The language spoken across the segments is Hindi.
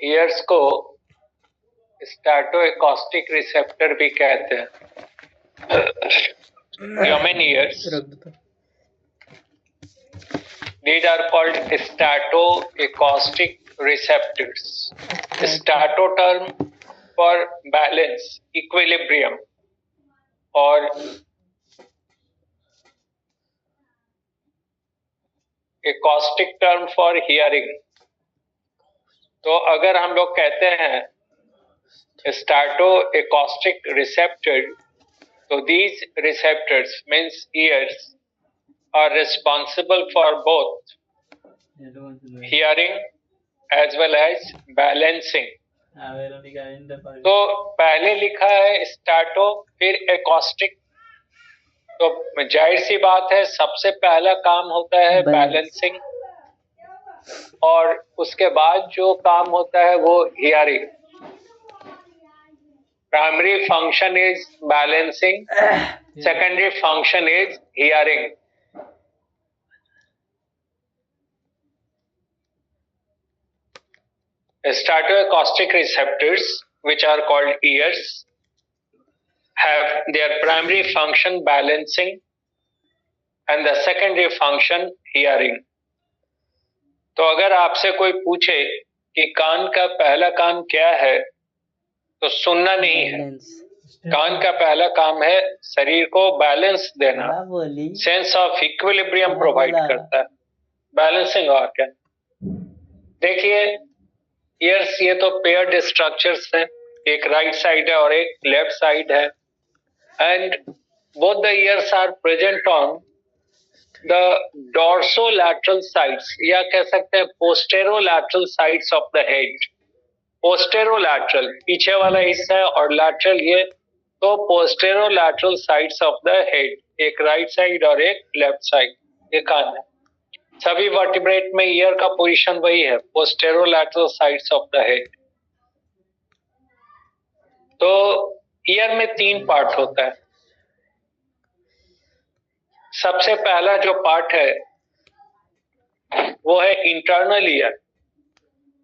ईयर्स को स्टैटोएकोस्टिक रिसेप्टर भी कहते हैं। Human ears, these are called statoacoustic receptors. Stato term for balance, equilibrium, और acoustic term for hearing. तो अगर हम लोग कहते हैं statoacoustic receptor, तो these receptors means ears are responsible for both hearing as well as balancing. तो पहले लिखा है स्टाटो फिर एकॉस्टिक, तो जाहिर सी बात है सबसे पहला काम होता है बैलेंसिंग और उसके बाद जो काम होता है वो hearing. Primary function is balancing, secondary function is hearing. Statoacoustic receptors, which are called ears, have their primary function balancing and the secondary function hearing. तो अगर आपसे कोई पूछे कि कान का पहला काम क्या है, तो सुनना नहीं है। कान का पहला काम है शरीर को बैलेंस देना, सेंस ऑफ इक्विलिब्रियम प्रोवाइड करता है, बैलेंसिंग ऑर्गन। देखिए ईयर्स ये तो पेयर्ड स्ट्रक्चर्स हैं, एक राइट साइड है और एक लेफ्ट साइड है, and both the ears are present on the dorsolateral sides, या कह सकते हैं posterolateral sides of the head. Posterolateral पीछे वाला हिस्सा है और लैटरल ये, तो posterolateral sides of the head, एक राइट साइड और एक लेफ्ट साइड, ये कान है। सभी वर्टिब्रेट में ईयर का पोजीशन वही है, पोस्टेरोलैटरल साइड्स ऑफ द हेड। तो ईयर में 3 पार्ट होता है। सबसे पहला जो पार्ट है वो है इंटरनल ईयर,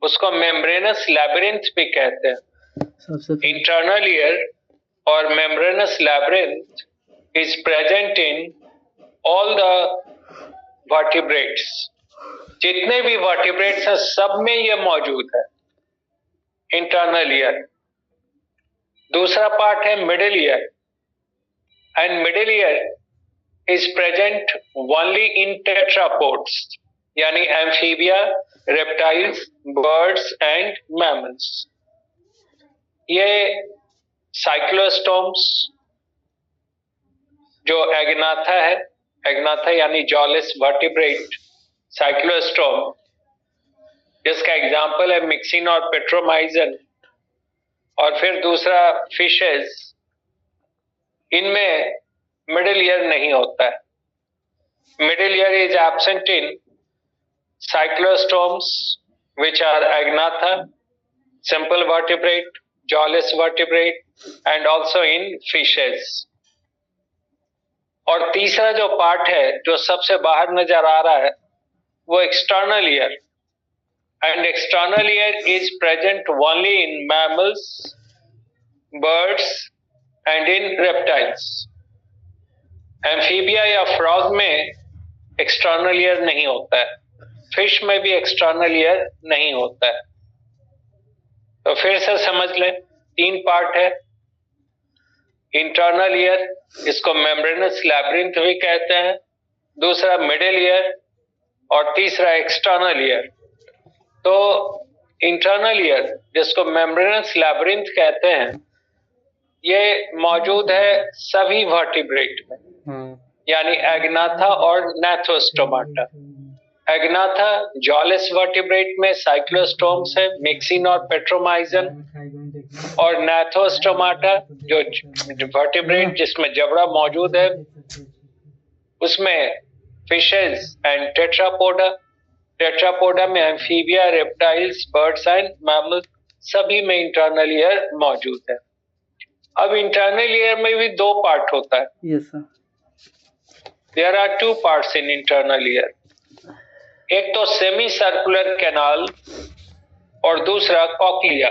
उसको मेम्ब्रेनस लैबिरिंथ भी कहते हैं। इंटरनल ईयर और membranous labyrinth is present in all the vertebrates. जितने भी वर्टिब्रेट्स हैं सब में ये मौजूद है, इंटरनल ईयर। दूसरा पार्ट है middle ear, and middle ear is present only in tetrapods, यानी amphibia, reptiles, birds and mammals. ये साइक्लोस्टोम्स, जो एग्नाथा है, एग्नाथा यानी जॉलेस वर्टिब्रेट साइक्लोस्टोम, जिसका एग्जाम्पल है मिक्सिन और पेट्रोमाइजन, और फिर दूसरा फिशेस, इनमें मिडिल ईयर नहीं होता है। Middle ear is absent in cyclostomes, which are agnatha, simple vertebrate, jawless vertebrate, and also in fishes. और तीसरा जो पार्ट है जो सबसे बाहर नजर आ रहा है वो external ear, and external ear is present only in mammals, birds and in reptiles. Amphibia या फ्रॉग में एक्सटर्नल ईयर नहीं होता है, फिश में भी एक्सटर्नल ईयर नहीं होता है। तो फिर से समझ लें, 3 पार्ट है। इंटरनल ईयर, इसको मेम्ब्रेनस लैबिरिंथ भी कहते हैं, दूसरा मिडिल ईयर और तीसरा एक्सटर्नल ईयर। तो इंटरनल ईयर, जिसको मेम्ब्रेनस लैबिरिंथ कहते हैं, ये मौजूद है सभी वर्टिब्रेट में, यानी एग्नाथा और नैथोस्टोमाटा। एग्नाथा जॉलेस वर्टिब्रेट में साइक्लोस्टोम्स है, मिक्सिन और पेट्रोमाइजन, और नैथोस्टोमाटा जो वर्टिब्रेट जिसमें जबड़ा मौजूद है, उसमें फिशेस एंड टेट्रापोडा। टेट्रापोडा में amphibia, reptiles, birds and mammals, सभी में इंटरनल ईयर मौजूद है। अब इंटरनल ईयर में भी 2 पार्ट होता है। Yes, sir. There are 2 parts in internal ear. एक तो सेमी सर्कुलर कैनाल और दूसरा कॉक्लिया।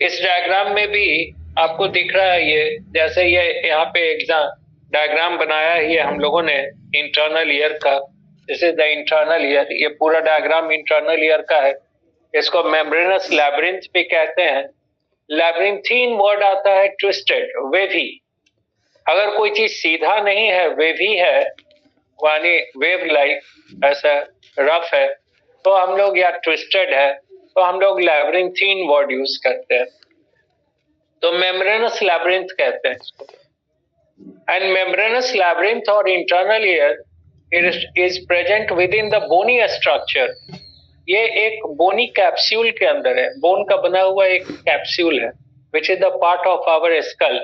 इस डायग्राम में भी आपको दिख रहा है ये, जैसे ये यहाँ पे एग्जाम डायग्राम बनाया है ये हम लोगों ने इंटरनल ईयर का। This is the internal ear, ये पूरा डायग्राम इंटरनल ईयर का है। इसको मेम्ब्रेनस लैब्रिंथ भी कहते हैं। लैब्रिंथीन वर्ड आता है ट्विस्टेड, वेवी। अगर कोई चीज सीधा नहीं है, वेवी है, यानी वेव लाइक, ऐसा रफ है, तो हम लोग, या ट्विस्टेड है, तो हम लोग लैब्रिंथीन वर्ड यूज करते हैं। तो मेम्ब्रेनस लैब्रिंथ कहते हैं इसको। एंड मेम्ब्रेनस लैब्रिंथ और internal ear is present within the bony structure. ये एक बोनी कैप्सूल के अंदर है, बोन का बना हुआ एक कैप्सूल है, which is the part of our skull.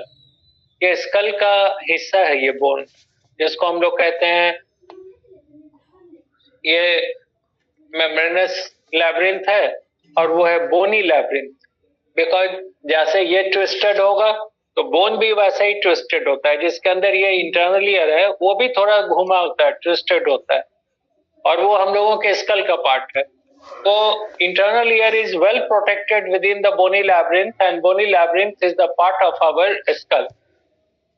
ये स्कल का हिस्सा है ये बोन, जिसको हम लोग कहते हैं, ये मेम्ब्रेनस लैब्रिंथ है और वो है बोनी लैब्रिंथ। बिकॉज जैसे ये ट्विस्टेड होगा तो बोन भी वैसे ही ट्विस्टेड होता है। जिसके अंदर ये इंटरनल ईयर है वो भी थोड़ा घुमा होता है, ट्विस्टेड होता है, और वो हम लोगों के स्कल का पार्ट है। तो internal ear is well protected within the bony labyrinth and bony labyrinth is the part of our skull.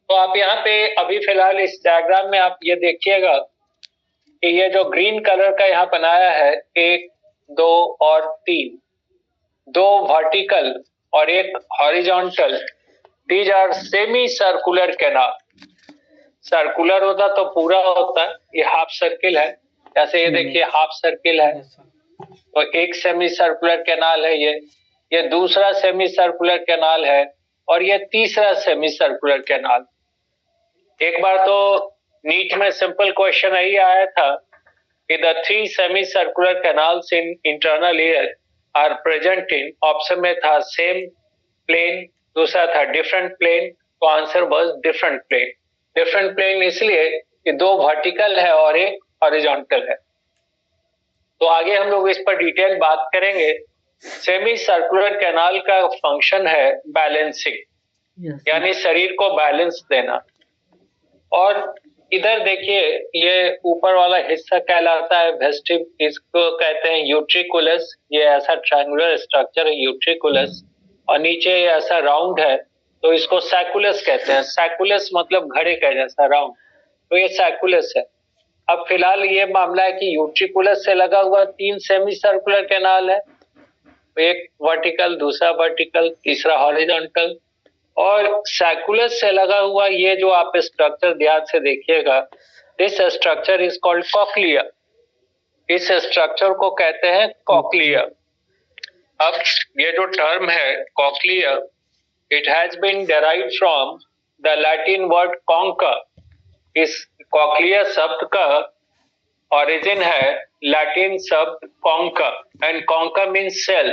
तो आप यहाँ पे अभी फिलहाल इस डायग्राम में आप ये देखिएगा कि ये जो ग्रीन कलर का यहाँ बनाया है, 1, 2 और 3, 2 वर्टिकल और एक horizontal, these are semi circular canal. Circular होता तो पूरा होता, ये हाफ सर्किल है। जैसे ये देखिए हाफ सर्किल है, तो एक सेमी सर्कुलर कैनाल है ये दूसरा सेमी सर्कुलर कैनाल है, और ये तीसरा सेमी सर्कुलर कैनाल। एक बार तो नीट में सिंपल क्वेश्चन यही आया था कि the 3 semi circular canals in internal ear are present in, option में था सेम प्लेन, दूसरा था डिफरेंट प्लेन, तो answer was different plane. Different plane इसलिए कि 2 वर्टिकल है और एक हॉरिजॉन्टल है। तो आगे हम लोग इस पर डिटेल बात करेंगे। सेमी सर्कुलर कैनाल का फंक्शन है बैलेंसिंग, यानी शरीर को बैलेंस देना। और इधर देखिए ये ऊपर वाला हिस्सा कहलाता है वेस्टिब, इसको कहते हैं यूट्रिकुलस। ये ऐसा ट्रायंगुलर स्ट्रक्चर है यूट्रिकुलस, और नीचे ऐसा राउंड है तो इसको सैकुलस कहते हैं। सैकुलस मतलब घड़े का जैसा राउंड, तो ये सैकुलस है। अब फिलहाल ये मामला है कि यूट्रिकुलस से लगा हुआ 3 सेमी सर्कुलर कैनाल है, एक वर्टिकल, दूसरा वर्टिकल, तीसरा हॉरिजॉन्टल, और सैकुलस से लगा हुआ ये जो आप स्ट्रक्चर ध्यान से देखिएगा, this structure is called cochlea. इस स्ट्रक्चर को कहते हैं कॉक्लिया। अब ये जो टर्म है cochlea, it has been derived from the Latin word concha. इस कॉक्लिया शब्द का ओरिजिन है लैटिन शब्द concha, and concha means shell.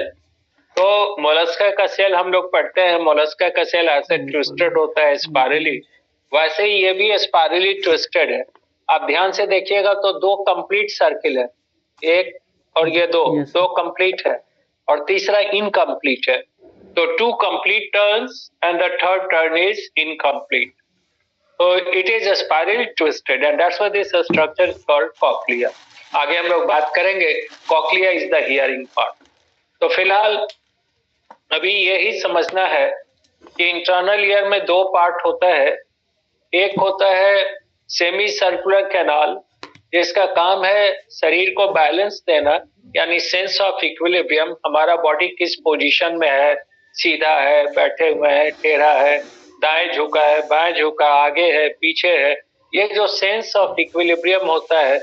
तो मोलस्का का सेल हम लोग पढ़ते हैं, मोलस्का का सेल ऐसे ट्विस्टेड होता है स्पाइरली, वैसे ही ये भी स्पाइरली ट्विस्टेड है। आप ध्यान से देखिएगा तो 2 कंप्लीट सर्किल है, एक और ये दो कंप्लीट है, और तीसरा इनकम्प्लीट है। तो 2 complete turns and the third turn is incomplete. So it is a spiral twisted and that's why this structure is called cochlea. आगे हम लोग बात करेंगे, cochlea is the hearing part. तो फिलहाल अभी यही समझना है कि इंटरनल ईयर में 2 पार्ट होता है। एक होता है सेमी सर्कुलर कैनाल, जिसका काम है शरीर को बैलेंस देना, यानी सेंस ऑफ इक्विलिब्रियम, हमारा बॉडी किस पोजीशन में है, सीधा है, बैठे हुए हैं, टेढ़ा है, दाएं झुका है, बाएं झुका, आगे है, पीछे है, ये जो सेंस ऑफ इक्विलिब्रियम होता है,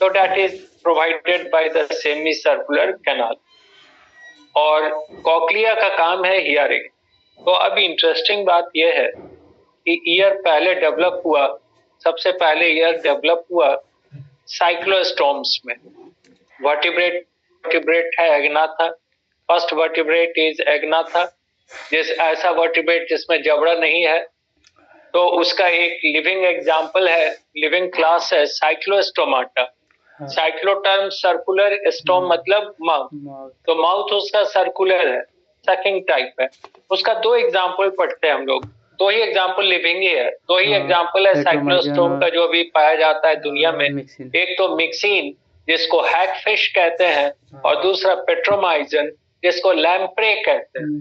तो that is provided by the semi circular canal. और कॉक्लिया का काम है हियरिंग। तो अब इंटरेस्टिंग बात यह है कि ईयर पहले डेवलप हुआ, सबसे पहले ईयर डेवलप हुआ साइक्लोस्टोम्स में। वर्टिब्रेट है एग्नाथा, फर्स्ट वर्टिब्रेट इज एग्नाथा, जिस ऐसा वर्टिब्रेट जिसमें जबड़ा नहीं है। तो उसका एक लिविंग एग्जाम्पल है, लिविंग क्लास है साइक्लोस्टोमाटा। साइक्लोटर्म सर्कुलर, स्टोम मतलब माउथ, तो माउथ उसका सर्कुलर है, सकिंग टाइप है। उसका 2 एग्जाम्पल पढ़ते हैं हम लोग, 2 ही एग्जाम्पल लिविंग ही है, 2 ही एग्जाम्पल है साइक्लोस्टोम का जो भी पाया जाता है दुनिया में। एक तो मिक्सिन जिसको हैगफिश कहते हैं, और दूसरा पेट्रोमाइजन जिसको लैम्प्रे कहते हैं।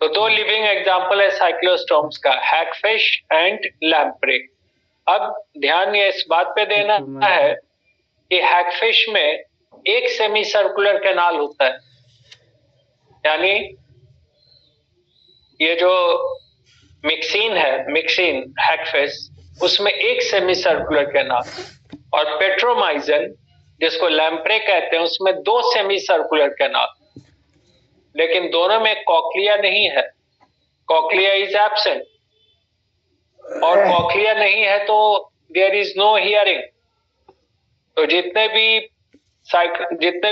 तो दो लिविंग एग्जाम्पल है साइक्लोस्टोम्स का, हैगफिश एंड लैम्प्रे। अब ध्यान ये इस बात पे देना है कि हैगफिश में एक सेमी सर्कुलर कैनाल होता है, यानी ये जो मिक्सिन है, मिक्सिन हैगफिश, उसमें एक सेमी सर्कुलर कैनाल, और पेट्रोमाइजन जिसको लैम्प्रे कहते हैं उसमें दो सेमी सर्कुलर कैनाल, लेकिन दोनों में कॉक्लिया नहीं है, कॉक्लिया इज एब्सेंट, और कॉक्लिया नहीं है तो देयर इज नो हियरिंग। तो जितने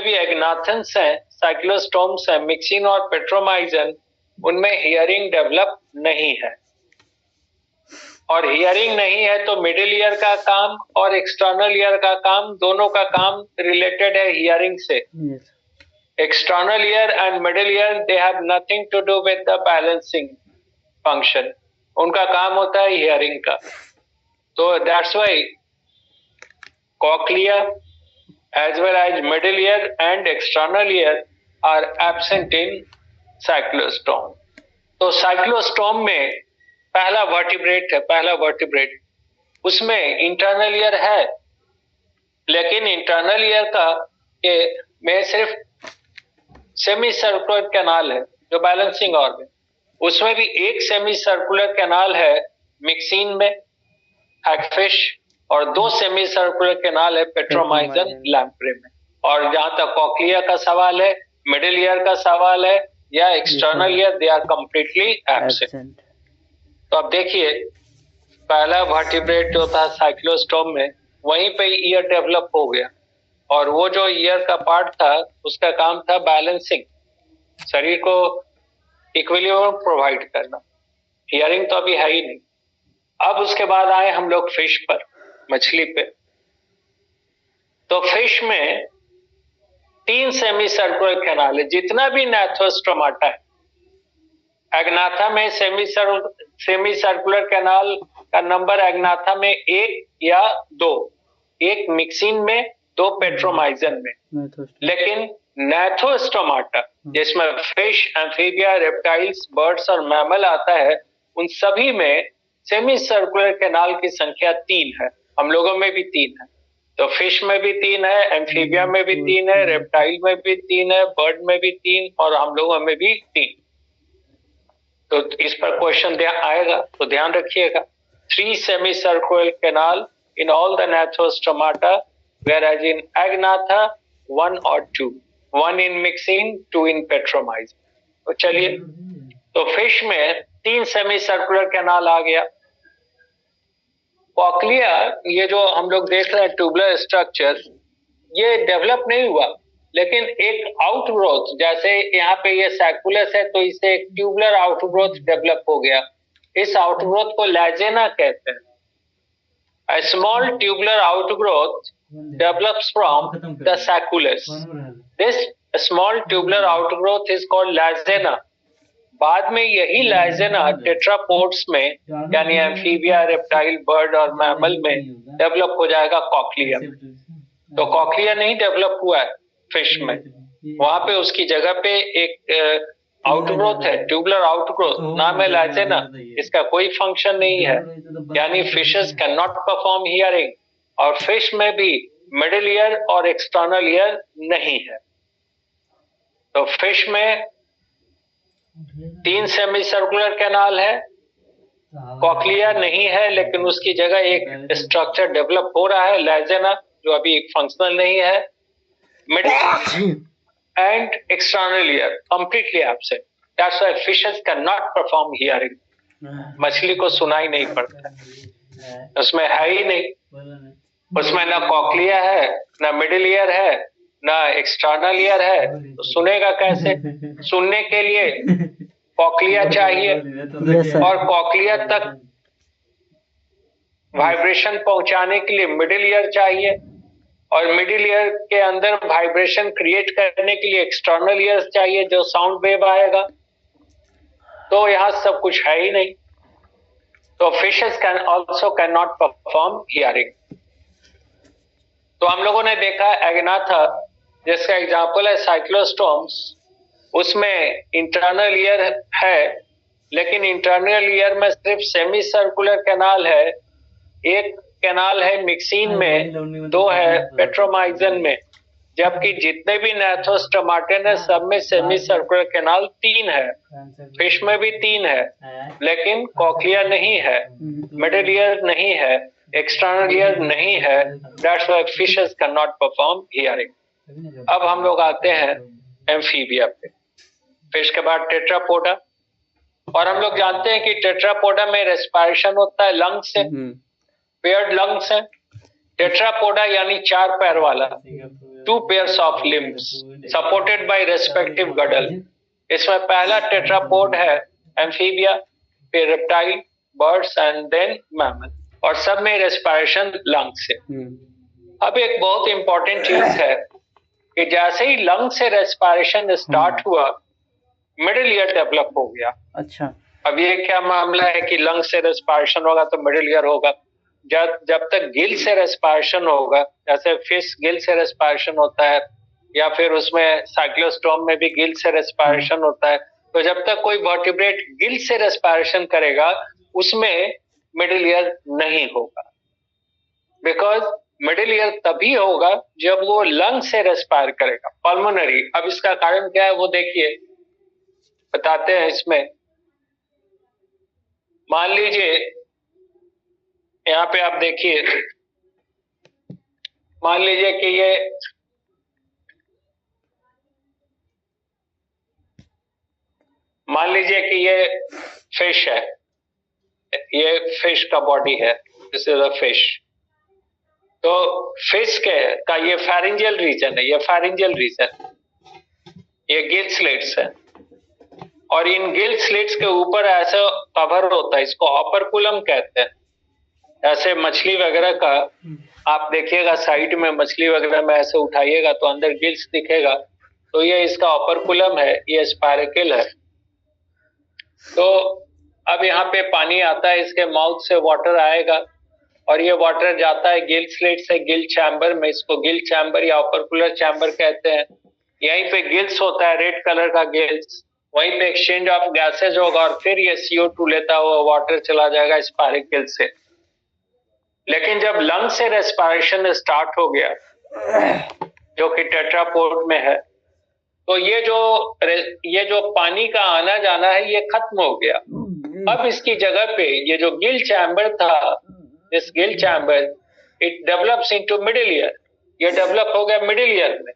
भी एग्नाथन्स हैं, साइक्लोस्टोम्स हैं, मिक्सिन और पेट्रोमाइजन, उनमें हियरिंग डेवलप नहीं है। और हियरिंग नहीं है तो मिडिल ईयर का काम और एक्सटर्नल ईयर का काम, दोनों का काम रिलेटेड है हियरिंग से। External ear and middle ear they have nothing to do with the balancing function, उनका काम होता है हियरिंग का। तो that's why cochlea as well as middle ear and external ear are absent in cyclostome। तो साइक्लोस्टोम में पहला वर्टिब्रेट, उसमें इंटरनल ईयर है, लेकिन इंटरनल ईयर का में सिर्फ सेमी सर्कुलर कैनाल है जो बैलेंसिंग ऑर्गन, उसमें भी एक सेमी सर्कुलर कैनाल है मिक्सिन में, हैगफिश, और दो सेमी सर्कुलर कैनाल है पेट्रोमाइजन, लैम्प्रे में। और जहां तक कॉक्लिया का सवाल है, मिडिल ईयर का सवाल है या external ear, they are completely absent. तो अब देखिए, पहला वर्टिब्रेट जो था साइक्लोस्टोम में, वहीं पे ईयर डेवलप हो गया, और वो जो ईयर का पार्ट था उसका काम था बैलेंसिंग, शरीर को इक्विलिब्रियम प्रोवाइड करना। हियरिंग तो अभी है ही नहीं। अब उसके बाद आए हम लोग फिश पर, मछली पे। तो फिश में 3 सेमी सर्कुलर कैनाल है, जितना भी नैथोस्टोमाटा है। एग्नाथा में सेमी सर्कुलर कैनाल का नंबर एग्नाथा में 1 या 2, एक मिक्सिन में, 2 पेट्रोमाइजन में। लेकिन नैथोस्टोमाटा जिसमें फिश, एम्फीबिया, रेप्टाइल्स, बर्ड्स और मैमल आता है, उन सभी में सेमी सर्कुलर कैनाल की संख्या 3 है। हम लोगों में भी 3 है, तो फिश में भी 3 है, एम्फीबिया में भी 3 है, रेप्टाइल में भी 3 है, बर्ड में भी 3, और हम लोगों में भी 3। तो इस पर क्वेश्चन आएगा, तो ध्यान रखिएगा। 3 semi circular canal in all the gnathostomata, whereas in Agnatha 1 or 2, 1 in myxine, 2 in petromyzon. तो चलिए, तो फिश में 3 सेमी सर्कुलर कैनाल आ गया। कॉक्लिया, ये जो हम लोग देख रहे हैं ट्यूबुलर स्ट्रक्चर, ये डेवलप नहीं हुआ, लेकिन एक आउटग्रोथ, जैसे यहाँ पे ये सैकुलस है तो इसे एक ट्यूबुलर आउटग्रोथ डेवलप हो गया। इस आउटग्रोथ को लैजेना कहते हैं। A small tubular outgrowth develops from the sacculus. This small tubular outgrowth is called lagena. बाद में यही लैजेना टेट्रापोड्स में, यानी एम्फीबिया, रेप्टाइल, बर्ड और मैमल में डेवलप हो जाएगा कॉक्लिया। तो कॉक्लिया नहीं डेवलप हुआ है फिश में, वहां पे उसकी जगह पे एक आउटग्रोथ है, ट्यूबुलर आउटग्रोथ, नाम है लैजेना। इसका कोई फंक्शन नहीं है, यानी fishes can not perform hearing, और फिश में भी मिडिल ईयर और एक्सटर्नल ईयर नहीं है। तो फिश में 3 सेमी सर्कुलर कैनाल है, कॉक्लिया नहीं है, लेकिन उसकी जगह एक स्ट्रक्चर डेवलप हो रहा है, लैजेना, जो अभी फंक्शनल नहीं है। Middle and external ear completely absent. That's why fishes cannot perform hearing. मछली को सुनाई नहीं पड़ता, उसमें है ही नहीं, उसमें ना कॉक्लिया है, ना मिडिल ईयर है, ना एक्सटर्नल ईयर है, तो सुनेगा कैसे? सुनने के लिए कॉक्लिया चाहिए, और कॉक्लिया तक वाइब्रेशन पहुंचाने के लिए मिडिल ईयर चाहिए, और मिडिल ईयर के अंदर वाइब्रेशन क्रिएट करने के लिए एक्सटर्नल ईयर चाहिए, जो साउंड वेव आएगा। तो यहाँ सब कुछ है ही नहीं। तो fishes can also can not perform hearing. तो हम लोगों ने देखा एग्नाथा, जिसका एग्जाम्पल है साइक्लोस्टोम्स, उसमें इंटरनल ईयर है, लेकिन इंटरनल ईयर में सिर्फ सेमी सर्कुलर कैनाल है, एक कैनाल है मिक्सिन में, दो है पेट्रोमाइजन में, जबकि जितने भी नैथोस्टोमाटन है सब में सेमी सर्कुलर कैनाल 3 है, फिश में भी 3 है, लेकिन कॉक्लिया नहीं है, मिडिल ईयर नहीं है, एक्सटर्नल ईयर नहीं है, that's why fishes can not perform hearing. अब हम लोग आते हैं एम्फीबिया पे, फिश के बाद टेट्रापोडा, और हम लोग जानते हैं कि टेट्रापोडा में रेस्पिरेशन होता है लंग्स से, पेयर्ड लंग्स है। टेट्रापोडा यानी 4 पैर वाला, 2 pairs of limbs supported by respective girdle। इसमें पहला टेट्रापोड है एम्फीबिया, फिर reptile, birds and then mammal, और सब में रेस्पिरेशन लंग्स से। अब एक बहुत इंपॉर्टेंट चीज है कि जैसे ही लंग से रेस्पिरेशन स्टार्ट हुआ, मिडिल ईयर डेवलप हो गया। अच्छा, अब ये क्या मामला है कि लंग से रेस्पिरेशन होगा तो मिडिल ईयर होगा? जब तक गिल से रेस्पिरेशन होगा, जैसे फिश गिल से रेस्पिरेशन होता है, या फिर उसमें साइक्लोस्टोम में भी गिल से रेस्पिरेशन होता है, तो जब तक कोई वर्टिब्रेट गिल से रेस्पिरेशन करेगा उसमें मिडिल ईयर नहीं होगा, बिकॉज मिडिल ईयर तभी होगा जब वो लंग से रेस्पायर करेगा, पल्मोनरी। अब इसका कारण क्या है वो देखिए, बताते हैं इसमें। मान लीजिए यहाँ पे आप देखिए, मान लीजिए कि ये फिश है, ये फिश का बॉडी है, दिस इज अ फिश। तो फिश का ये फेरिंजियल रीजन है, ये फेरिंजियल रीजन, ये गिल स्लिट्स है, और इन गिल स्लिट्स के ऊपर ऐसा कवर होता है, इसको ऑपरकुलम कहते हैं। ऐसे मछली वगैरह का आप देखिएगा, साइड में मछली वगैरह में ऐसे उठाइएगा तो अंदर गिल्स दिखेगा, तो ये इसका ऑपरकुलम है, ये स्पायरेकल है। तो अब यहाँ पे पानी आता है, इसके माउथ से वाटर आएगा, और ये वाटर जाता है गिल स्लिट से गिल चैम्बर में, इसको गिल चैम्बर या ऑपरकुलर चैम्बर कहते हैं। यहीं पे गिल्स होता है, रेड कलर का गिल्स, वहीं पे एक्सचेंज ऑफ गैसेज होगा, और फिर ये CO2 लेता हुआ वाटर चला जाएगा स्पायरेकल से। लेकिन जब लंग से रेस्पिरेशन स्टार्ट हो गया, जो कि टेट्रापोड में है, तो ये जो पानी का आना जाना है ये खत्म हो गया। अब इसकी जगह पे ये जो गिल चैम्बर था, this Gill chamber it develops into middle ear, ये डेवलप हो गया मिडिल ईयर में।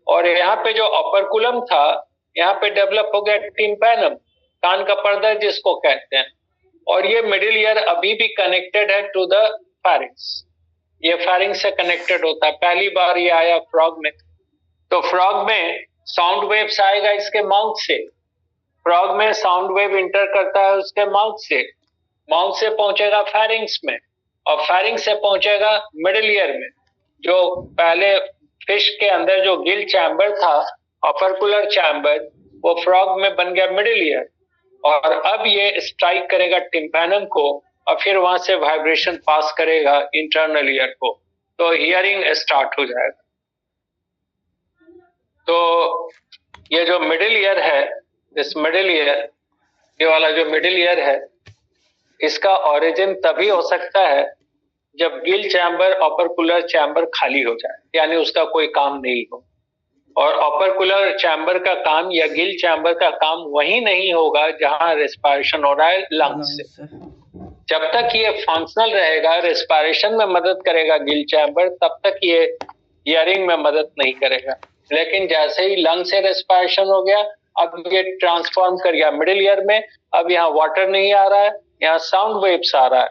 और यहाँ पे जो ऑपरकुलम था, यहाँ पे डेवलप हो गया टिम्पैनम, कान का पर्दा जिसको कहते हैं, और ये मिडिल ईयर अभी भी कनेक्टेड है टू द फैरिंग्स, ये फैरिंग्स से कनेक्टेड होता है। पहली बार ये आया फ्रॉग में, तो फ्रॉग में साउंड वेव्स आएगा इसके माउथ से, फ्रॉग में साउंड वेव इंटर करता है उसके माउथ से पहुंचेगा फैरिंग्स में, और फैरिंग्स से पहुंचेगा मिडिल ईयर में। जो पहले फिश के अंदर जो गिल चैम्बर था, ऑपरकुलर चैम्बर, वो फ्रॉग में बन गया मिडिल ईयर, और अब ये स्ट्राइक करेगा टिम्पैनम को, और फिर वहां से वाइब्रेशन पास करेगा इंटरनल ईयर को, तो हियरिंग स्टार्ट हो जाएगा। तो ये जो मिडिल ईयर है, इस मिडिल ईयर, ये वाला जो मिडिल ईयर है, इसका ओरिजिन तभी हो सकता है जब गिल चैम्बर ऑपरकुलर चैम्बर खाली हो जाए, यानी उसका कोई काम नहीं हो। और ऑपरकुलर चैम्बर का काम या गिल चैम्बर का काम वही नहीं होगा जहां रेस्पिरेशन हो रहा है लंग्स से। जब तक ये फंक्शनल रहेगा, रेस्पिरेशन में मदद करेगा गिल चैम्बर, तब तक ये हियरिंग में मदद नहीं करेगा। लेकिन जैसे ही लंग से रेस्पिरेशन हो गया, अब ये ट्रांसफॉर्म कर गया मिडिल ईयर में, अब यहाँ वाटर नहीं आ रहा है, यहाँ साउंड वेव्स आ रहा है,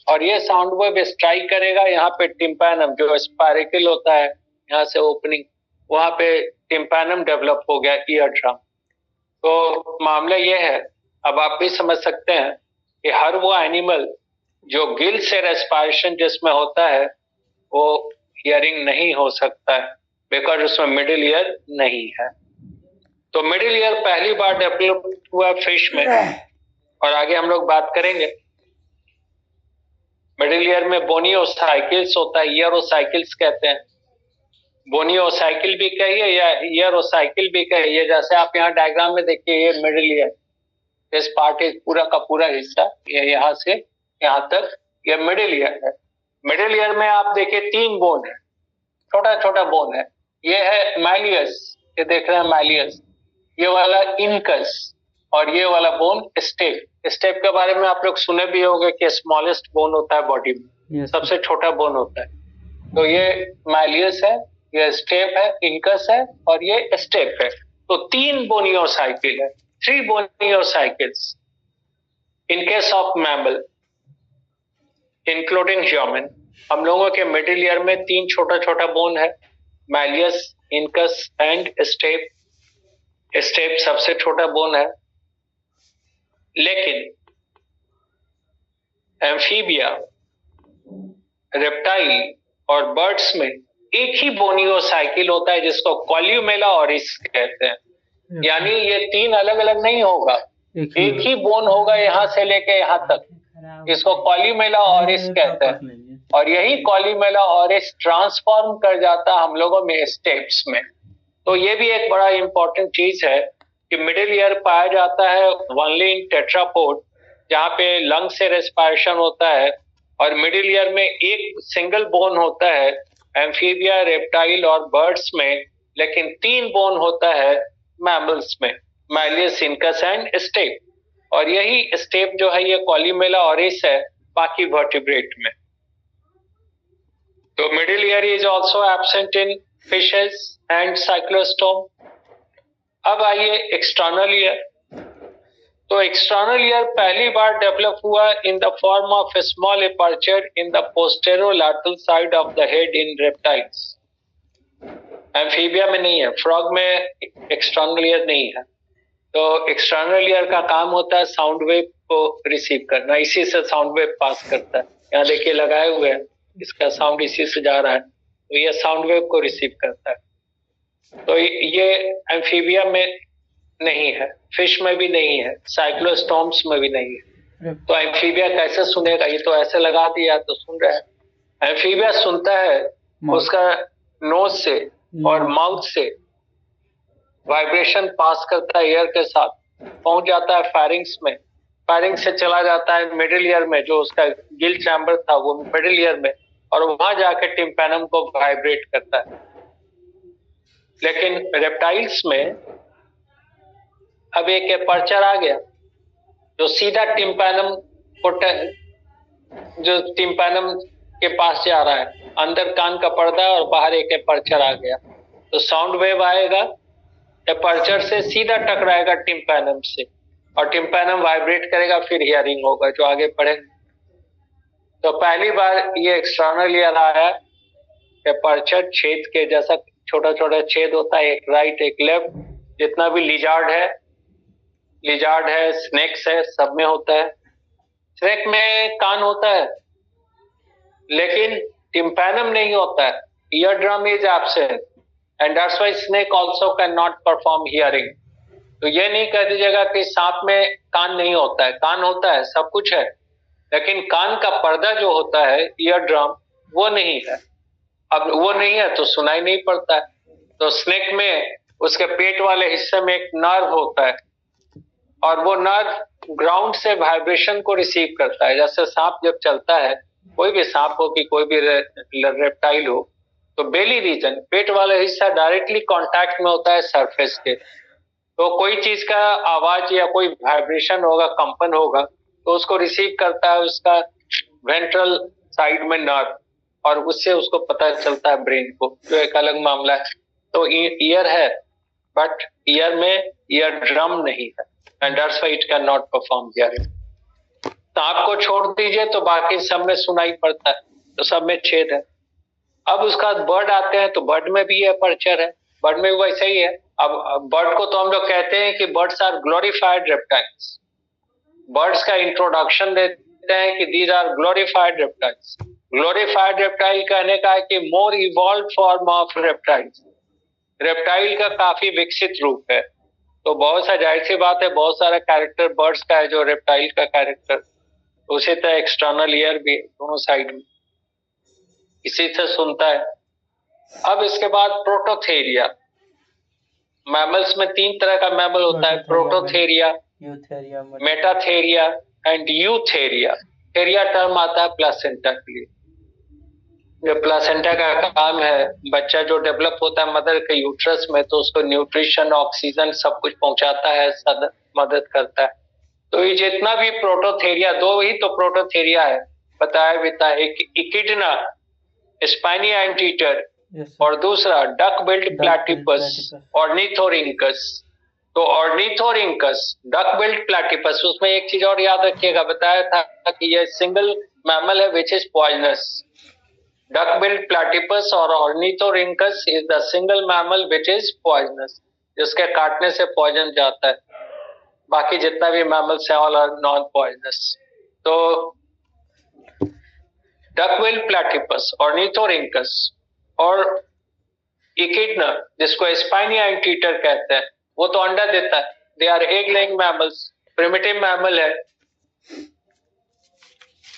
और ये साउंड वेव स्ट्राइक करेगा यहाँ पे टिम्पैनम, जो स्पायरेकल होता है, यहाँ से ओपनिंग, वहां पे टिम्पैनम डेवलप हो गया, ईयर ड्रम। तो मामला ये है, अब आप भी समझ सकते हैं कि हर वो एनिमल जो गिल से रेस्पिरेशन जिसमें होता है, वो हियरिंग नहीं हो सकता है, बिकॉज उसमें मिडिल ईयर नहीं है। तो मिडिल ईयर पहली बार डेवलप हुआ फिश में, और आगे हम लोग बात करेंगे। मिडिल ईयर में बोनियोसाइकिल्स होता है, ईयरोसाइकिल्स कहते हैं। बोनियोसाइकिल भी कहिए या ईयरोसाइकिल भी कहिए। जैसे आप यहाँ डायग्राम में देखिए, ये मिडिल ईयर, इस पार्ट पूरा का पूरा हिस्सा ये यहाँ से यहाँ तक ये मिडिल ईयर है। मिडिल ईयर में आप देखिए 3 बोन है, छोटा छोटा बोन है। ये है मैलियस, ये देख रहे हैं मैलियस, ये वाला इनकस, और ये वाला बोन स्टेप। स्टेप के बारे में आप लोग सुने भी होंगे कि स्मॉलेस्ट बोन होता है बॉडी में, सबसे छोटा बोन होता है। तो ये मैलियस है, ये स्टेप है, इनकस है और ये स्टेप है। तो 3 बोनियोसाइकिल है, 3 बोनियोसाइकिल्स in case of mammal including human. हम लोगों के मिडिल ईयर में 3 छोटा छोटा बोन है, malleus, incus and step. Step सबसे छोटा बोन है। लेकिन एम्फीबिया, रेप्टाइल और बर्ड्स में एक ही बोनियोसाइकिल होता है जिसको कॉल्यूमेला ऑरिस कहते हैं। यानी ये 3 अलग अलग नहीं होगा, एक ही बोन होगा यहाँ से लेके यहाँ तक, इसको कॉल्यूमेला ऑरिस कहते हैं। और यही कॉल्यूमेला ऑरिस ट्रांसफॉर्म कर जाता है हम लोगों में स्टेप्स में। तो ये भी एक बड़ा इंपॉर्टेंट चीज है कि मिडिल ईयर पाया जाता है ओनली इन टेट्रापोड, जहाँ पे लंग से रेस्पिरेशन होता है, और मिडिल ईयर में एक सिंगल बोन होता है एम्फीबिया, रेप्टाइल और बर्ड्स में, लेकिन 3 बोन होता है मैमल्स में, मैलियस, इनकस एंड स्टेप। और यही स्टेप जो है ये कॉल्यूमेला ऑरिस है बाकी वर्टिब्रेट में। तो middle ear is also absent in fishes and cyclostome. अब आइए एक्सटर्नल ईयर। तो एक्सटर्नल ईयर पहली बार डेवलप हुआ in the form of a small aperture in the posterolateral side of the head in reptiles. Amphibia में नहीं है, फ्रॉग में एक्सटर्नल ईयर नहीं है। तो एक्सटर्नल ईयर का काम होता है साउंड वेव को रिसीव करना, इसी से साउंड वेव पास करता है। यहाँ देखिए लगाए हुए हैं, इसका साउंड इसी से जा रहा है, तो ये साउंड वेव को रिसीव करता है। तो ये एम्फीबिया में नहीं है, फिश में भी नहीं है, साइक्लोस्टॉम्स में भी नहीं है। तो एम्फीबिया कैसे सुनेगा? ये तो ऐसे लगा दिया तो सुन रहा है। एम्फीबिया सुनता है उसका नोज से और माउथ से वाइब्रेशन पास करता है एयर के साथ, पहुंच जाता है फेरिंग्स में, फेरिंग्स से चला जाता है मिडिल ईयर में, जो उसका गिल चैम्बर था वो मिडिल ईयर में, और वहां जाके टिम्पैनम को वाइब्रेट करता है। लेकिन रेप्टाइल्स में अब एक एपर्चर आ गया जो सीधा टिम्पैनम को जो टिम्पैनम के पास जा रहा है, अंदर कान का पर्दा और बाहर एक एपर्चर आ गया, तो साउंड वेव आएगा एपर्चर से, सीधा टकराएगा टिम्पैनम से, और टिम्पैनम वाइब्रेट करेगा, फिर हियरिंग होगा जो आगे पढ़ेंगे। तो पहली बार ये एक्सटर्नल ईयर आया, एपर्चर छेद के जैसा छोटा छोटा छेद होता है, एक राइट एक लेफ्ट, जितना भी लिजार्ड है, स्नेक्स है, सब में होता है। स्नेक में कान होता है लेकिन टिम्पैनम नहीं होता है, ear drum is absent and that's why snake also can not perform hearing. तो ये नहीं कह दीजिएगा कि सांप में कान नहीं होता है, कान होता है, सब कुछ है, लेकिन कान का पर्दा जो होता है ईयर ड्रम वो नहीं है। अब वो नहीं है तो सुनाई नहीं पड़ता है। तो स्नेक में उसके पेट वाले हिस्से में एक नर्व होता है, और वो नर्व ग्राउंड से वाइब्रेशन को रिसीव करता है। जैसे सांप जब चलता है, कोई भी सांप हो कि कोई भी रेप्टाइल हो, तो बेली रीजन, पेट वाला हिस्सा डायरेक्टली कांटेक्ट में होता है सरफेस के। तो कोई चीज का आवाज या कोई वाइब्रेशन होगा, कंपन होगा, तो उसको रिसीव करता है उसका वेंट्रल साइड में नर्व, और उससे उसको पता चलता है ब्रेन को, जो एक अलग मामला है। तो ईयर है बट ईयर में ईयर ड्रम नहीं है, and that's why it can not perform hearing. सांप को छोड़ दीजिए तो बाकी सब में सुनाई पड़ता है, तो सब में छेद है। अब उसका बर्ड आते हैं तो बर्ड में भी एपर्चर है, बर्ड में भी वैसे ही है। अब बर्ड को तो हम लोग कहते हैं कि birds are glorified reptiles. Birds का इंट्रोडक्शन देते हैं कि these are glorified reptiles. Glorified reptile कहने का है कि more evolve form of reptiles, reptile का काफी विकसित रूप है। तो बहुत सा जाहिर सी बात है, बहुत सारा कैरेक्टर बर्ड्स का है जो रेप्टाइल का कैरेक्टर उसी तरह एक्सटर्नल ईयर भी दोनों साइड में इसी से सुनता है। अब इसके बाद प्रोटोथेरिया। मैमल्स में 3 तरह का मैमल होता है, Prototheria, Metatheria and Eutheria. थेरिया term आता है प्लासेंटा के लिए। जो प्लासेंटा का काम है, बच्चा जो डेवलप होता है मदर के यूट्रस में, तो उसको न्यूट्रिशन, ऑक्सीजन सब कुछ पहुंचाता है, मदद करता है। तो ये जितना भी प्रोटोथेरिया, 2 ही तो प्रोटोथेरिया है बताया भी था, एक इकिडना स्पाइनी एंटीटर और दूसरा डक बिल्ड प्लैटिपस ऑर्निथोरिंकस। तो ऑर्निथोरिंकस, डक बिल्ड प्लैटिपस, उसमें एक चीज और याद रखिएगा, बताया था कि ये सिंगल मैमल है which is poisonous. Duck billed platypus और ornithorhynchus is the single mammal which is poisonous, जिसके काटने से पॉइजन जाता है। बाकी जितना भी मैमल्स है ऑल आर नॉन पॉइजनस। तो डकबिल्ड प्लैटिपस, ऑर्निथोरिंकस और इकिडना, जिसको स्पाइनी एंटीटर कहते हैं, वो तो अंडा देता है। They are egg laying mammals, primitive mammal है,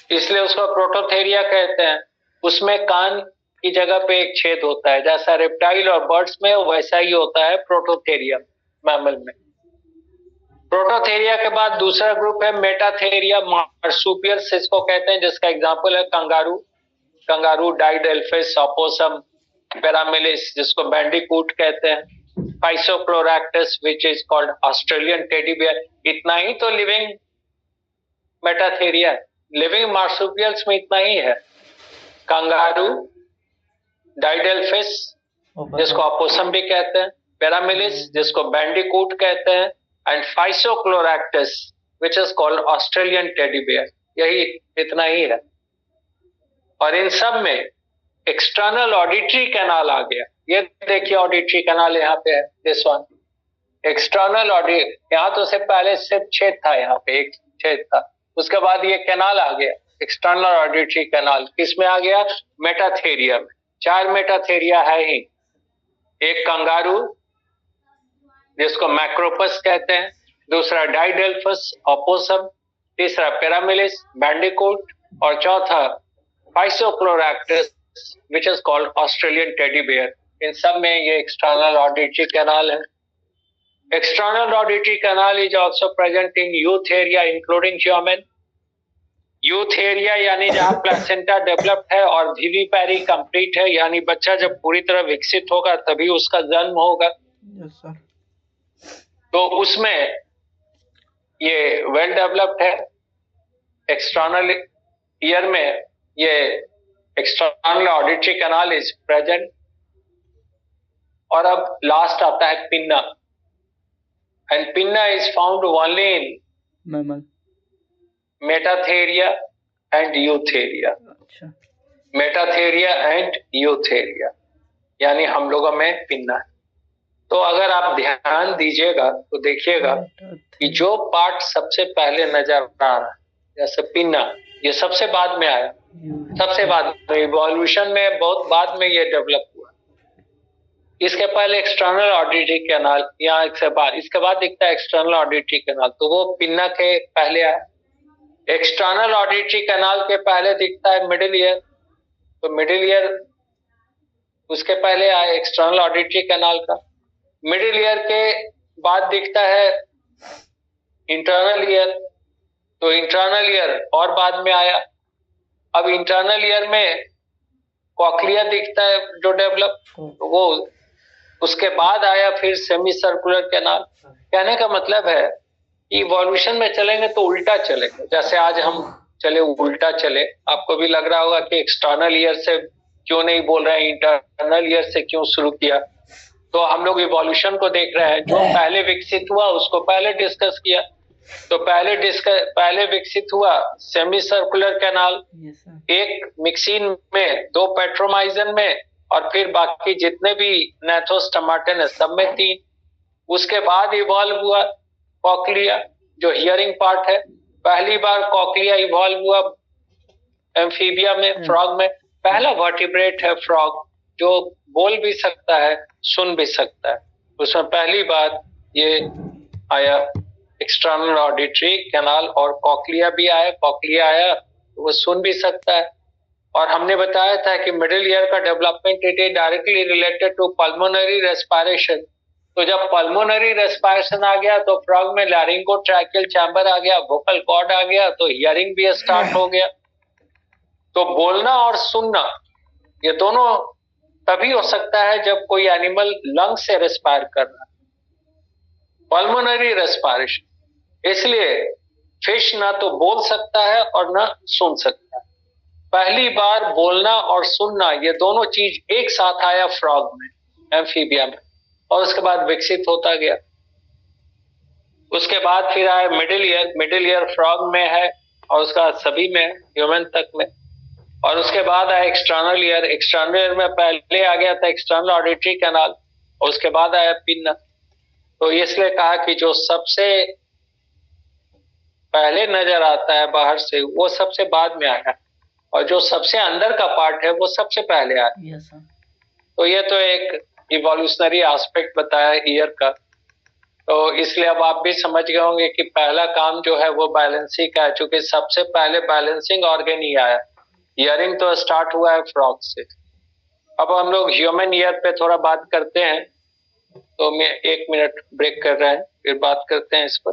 इसलिए उसको प्रोटोथेरिया कहते हैं। उसमें कान की जगह पे एक छेद होता है, जैसा रेप्टाइल और बर्ड्स में वैसा ही होता है प्रोटोथेरिया मैमल में। प्रोटोथेरिया के बाद दूसरा ग्रुप है मेटाथेरिया, मार्सुपियल्स इसको कहते हैं, जिसका एग्जांपल है kangaroo, kangaroo, didelphis, opossum, perameles जिसको बैंडिकूट कहते हैं, phascolarctos which is called Australian teddy bear. इतना ही तो लिविंग मेटाथेरिया है। लिविंग मार्सुपियल्स में इतना ही है, कंगारू, डाइडेल्फिस जिसको ओपोसम भी कहते हैं, पैरामेलिस जिसको बैंडिकूट कहते हैं, and phascolarctos which is called Australian teddy bear. यही इतना ही है। और इन सब में एक्सटर्नल ऑडिटरी कैनाल आ गया। ये देखिए ऑडिटरी कैनाल यहाँ पे है, दिस वन एक्सटर्नल ऑडिट। यहाँ तो से पहले सिर्फ छेद था, यहाँ पे एक छेद था, उसके बाद ये कैनाल आ गया, एक्सटर्नल ऑडिटरी कैनाल। किसमें आ गया? मेटाथेरिया में। 4 मेटाथेरिया है ही, एक कंगारू जिसको मैक्रोपस कहते हैं, दूसरा डाइडेल्फस, ओपोसम, तीसरा पैरामेलिस, बैंडिकूट और चौथा फाइसोक्लोरैक्टस which is called Australian teddy bear. इन सब में ये एक्सटर्नल ऑडिटरी कैनाल है। External auditory canal is also present in youth area including human. Youth area यानी जहाँ प्लेसेंटा डेवलप्ड है और विविपैरी कंप्लीट है, यानी बच्चा जब पूरी तरह विकसित होगा तभी उसका जन्म होगा। yes, sir. तो उसमें ये वेल डेवलप्ड है। एक्सटर्नल ईयर में ये external auditory canal is present. और अब लास्ट आता है pinna, and pinna is found only in Metatheria and Eutheria. अच्छा, मेटाथेरिया एंड यूथेरिया यानी हम लोगों में पिन्ना है। तो अगर आप ध्यान दीजिएगा तो देखिएगा कि जो पार्ट सबसे पहले नजर आ रहा है, जैसे पिन्ना, ये सबसे बाद में आया, सबसे बाद में, इवोल्यूशन में बहुत बाद में ये डेवलप हुआ। इसके पहले एक्सटर्नल ऑडिटरी कैनाल, यहाँ इसके बाद दिखता है एक्सटर्नल ऑडिटरी कैनाल, तो वो पिन्ना के पहले आया। एक्सटर्नल ऑडिटरी कैनाल के पहले दिखता है मिडिल ईयर, तो मिडिल ईयर उसके पहले आया एक्सटर्नल ऑडिटरी कैनाल का। मिडिल ईयर के बाद दिखता है इंटरनल ईयर, तो इंटरनल ईयर और बाद में आया। अब इंटरनल ईयर में कॉक्लिया दिखता है जो डेवलप, तो वो उसके बाद आया फिर सेमी सर्कुलर कैनाल। कहने का मतलब है इवोल्यूशन में चलेंगे तो उल्टा चलेंगे, जैसे आज हम चले उल्टा चले। आपको भी लग रहा होगा कि एक्सटर्नल ईयर से क्यों नहीं बोल रहे हैं, इंटरनल ईयर से क्यों शुरू किया। तो हम लोग इवोल्यूशन को देख रहे हैं, जो पहले विकसित हुआ उसको पहले डिस्कस किया। तो पहले विकसित हुआ सेमी सर्कुलर कैनाल, एक मिक्सिन में, 2 पेट्रोमाइजन में, और फिर बाकी जितने भी नैथोस्टमाटन है सब में 3। उसके बाद इवॉल्व हुआ कॉक्लिया जो हियरिंग पार्ट है। पहली बार कॉक्लिया इवॉल्व हुआ एम्फीबिया में, फ्रॉग में। पहला वर्टिब्रेट है फ्रॉग, जो बोल भी सकता है, सुन भी सकता है। उसमें पहली बार ये आया एक्सटर्नल ऑडिटरी कैनाल और कॉक्लिया भी आया। कॉक्लिया आया तो वो सुन भी सकता है। और हमने बताया था कि मिडिल ईयर का development it is directly related to pulmonary respiration. तो जब पल्मोनरी रेस्पिरेशन आ गया तो फ्रॉग में लैरिंगोट्रैकियल चैम्बर आ गया, वोकल कॉर्ड आ गया, तो हियरिंग भी स्टार्ट हो गया। तो बोलना और सुनना ये दोनों तभी हो सकता है जब कोई एनिमल लंग से रेस्पायर कर रहा है, पल्मोनरी रेस्पिरेशन। इसलिए फिश ना तो बोल सकता है और ना सुन सकता है। पहली बार बोलना और सुनना ये दोनों चीज एक साथ आया फ्रॉग में, एम्फीबिया में, और उसके बाद विकसित होता गया। उसके बाद फिर आया middle ear. Middle ear frog में है और उसका सभी में, ह्यूमन तक में। और उसके बाद आया एक्सटर्नल ईयर। एक्सटर्नल ईयर में पहले आ गया था एक्सटर्नल ऑडिटरी कैनाल और उसके बाद आया पिन्ना। तो इसलिए कहा कि जो सबसे पहले नजर आता है बाहर से वो सबसे बाद में आया, और जो सबसे अंदर का पार्ट है वो सबसे पहले आया। yes, sir. तो ये तो एक इवोल्यूशनरी एस्पेक्ट बताया ईयर का। तो इसलिए अब आप भी समझ गए होंगे कि पहला काम जो है वो बैलेंसिंग का है, चूंकि सबसे पहले बैलेंसिंग ऑर्गन ही आया। ईयरिंग तो स्टार्ट हुआ है फ्रॉग से। अब हम लोग ह्यूमन ईयर पे थोड़ा बात करते हैं। तो मैं 1 मिनट ब्रेक कर रहे हैं, फिर बात करते हैं इस पर।